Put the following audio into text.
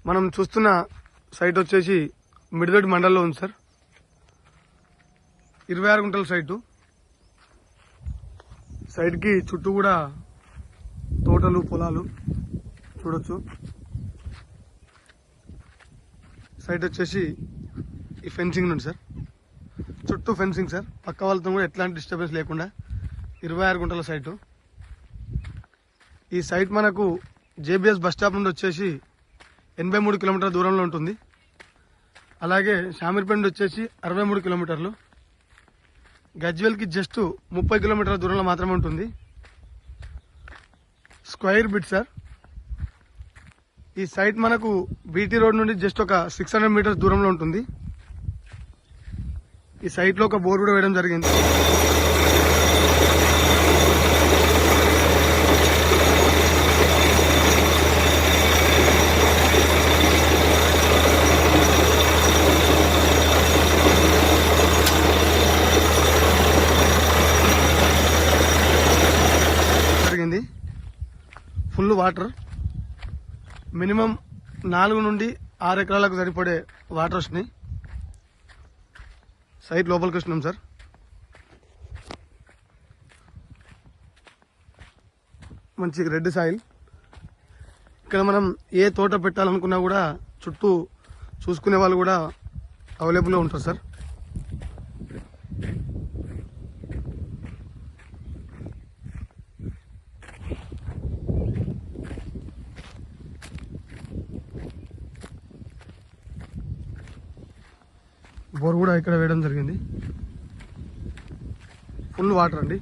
మనం చూస్తున్న సైట్ వచ్చేసి మిడిదొడ్డి మండలంలో ఉంది సార్. 26 గుంటల సైటు. సైట్ కి చుట్టూ కూడా తోటలు పొలాలు చూడొచ్చు. సైట్ వచ్చేసి ఈ ఫెన్సింగ్ ఉంది సార్, చుట్టూ ఫెన్సింగ్ సార్. పక్క వాళ్ళతో కూడా ఎట్లాంటి డిస్టర్బెన్స్ లేకుండా 26 గుంటల సైటు. ఈ సైట్ మనకు జేబీఎస్ బస్ స్టాప్ నుండి వచ్చేసి 83 కిలోమీటర్ల దూరంలో ఉంటుంది. అలాగే షామీర్పేట నుండి వచ్చేసి 63 కిలోమీటర్లు. గజ్వేల్కి జస్ట్ 30 కిలోమీటర్ల దూరంలో మాత్రమే ఉంటుంది. Square bit sir. ఈ సైట్ మనకు బీటీ రోడ్ నుండి జస్ట్ ఒక 600 మీటర్స్ దూరంలో ఉంటుంది. ఈ సైట్ లో ఒక బోర్ కూడా వేయడం జరిగింది. ఫుల్ వాటర్, మినిమం 4 నుండి 6 ఎకరాలకు సరిపడే వాటర్ వస్తున్నాయి. సైట్ లోపలికి వస్తున్నాం సార్. మంచి రెడ్ సాయిల్. ఇక్కడ మనం ఏ తోట పెట్టాలనుకున్నా కూడా చుట్టూ చూసుకునే వాళ్ళు కూడా అవైలబుల్గా ఉంటారు సార్. బోర్ కూడా ఇక్కడ వేయడం జరిగింది. ఫుల్ వాటర్ అండి.